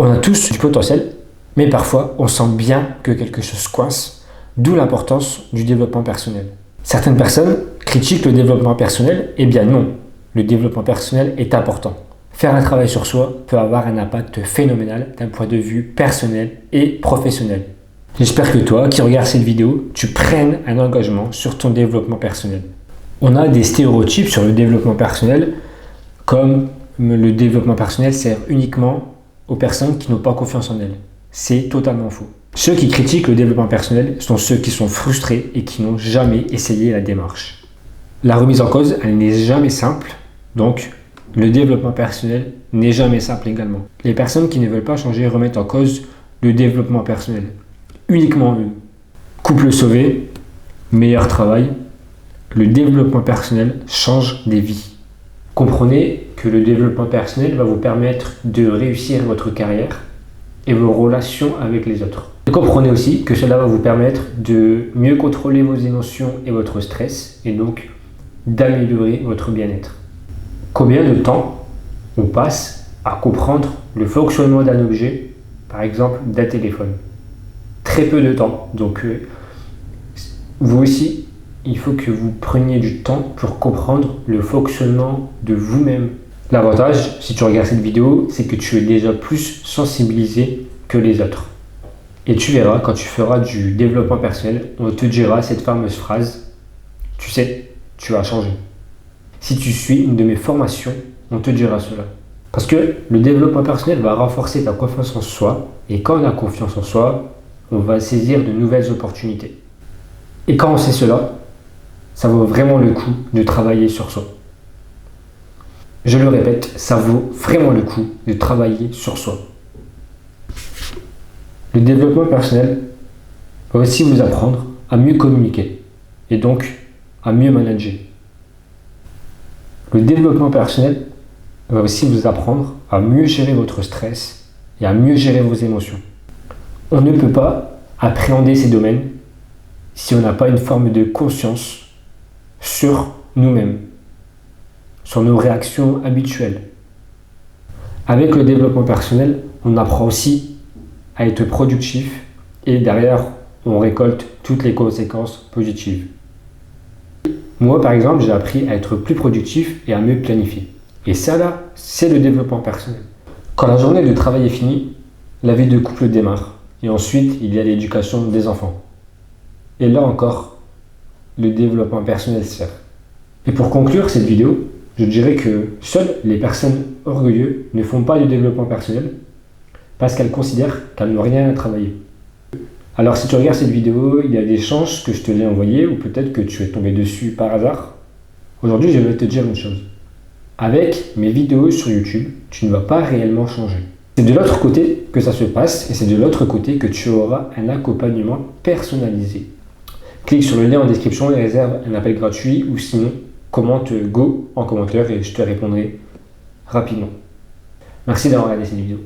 On a tous du potentiel, mais parfois on sent bien que quelque chose coince, d'où l'importance du développement personnel. Certaines personnes critiquent le développement personnel, eh bien non, le développement personnel est important. Faire un travail sur soi peut avoir un impact phénoménal d'un point de vue personnel et professionnel. J'espère que toi, qui regardes cette vidéo, tu prennes un engagement sur ton développement personnel. On a des stéréotypes sur le développement personnel, comme le développement personnel sert uniquement aux personnes qui n'ont pas confiance en elles. C'est totalement faux. Ceux qui critiquent le développement personnel sont ceux qui sont frustrés et qui n'ont jamais essayé la démarche. La remise en cause, elle n'est jamais simple, donc le développement personnel n'est jamais simple également. Les personnes qui ne veulent pas changer remettent en cause le développement personnel. Uniquement eux. Couple sauvé, meilleur travail, le développement personnel change des vies. Comprenez que le développement personnel va vous permettre de réussir votre carrière et vos relations avec les autres. Et comprenez aussi que cela va vous permettre de mieux contrôler vos émotions et votre stress et donc d'améliorer votre bien-être. Combien de temps on passe à comprendre le fonctionnement d'un objet, par exemple d'un téléphone? Très peu de temps. Donc vous aussi, il faut que vous preniez du temps pour comprendre le fonctionnement de vous-même. L'avantage, si tu regardes cette vidéo, c'est que tu es déjà plus sensibilisé que les autres. Et tu verras, quand tu feras du développement personnel, on te dira cette fameuse phrase, tu sais, tu vas changer. Si tu suis une de mes formations, on te dira cela. Parce que le développement personnel va renforcer ta confiance en soi, et quand on a confiance en soi, on va saisir de nouvelles opportunités. Et quand on sait cela, ça vaut vraiment le coup de travailler sur soi. Je le répète, ça vaut vraiment le coup de travailler sur soi. Le développement personnel va aussi vous apprendre à mieux communiquer et donc à mieux manager. Le développement personnel va aussi vous apprendre à mieux gérer votre stress et à mieux gérer vos émotions. On ne peut pas appréhender ces domaines si on n'a pas une forme de conscience sur nous-mêmes, sur nos réactions habituelles. Avec le développement personnel, on apprend aussi à être productif et derrière, on récolte toutes les conséquences positives. Moi, par exemple, j'ai appris à être plus productif et à mieux planifier. Et ça, là, c'est le développement personnel. Quand la journée de travail est finie, la vie de couple démarre. Et ensuite, il y a l'éducation des enfants. Et là encore, le développement personnel sert. Et pour conclure cette vidéo, je dirais que seules les personnes orgueilleuses ne font pas du développement personnel parce qu'elles considèrent qu'elles n'ont rien à travailler. Alors si tu regardes cette vidéo, il y a des chances que je te l'ai envoyée ou peut-être que tu es tombé dessus par hasard. Aujourd'hui, je vais te dire une chose. Avec mes vidéos sur YouTube, tu ne vas pas réellement changer. C'est de l'autre côté que ça se passe et c'est de l'autre côté que tu auras un accompagnement personnalisé. Clique sur le lien en description et réserve un appel gratuit ou sinon commente Go en commentaire et je te répondrai rapidement. Merci d'avoir regardé cette vidéo.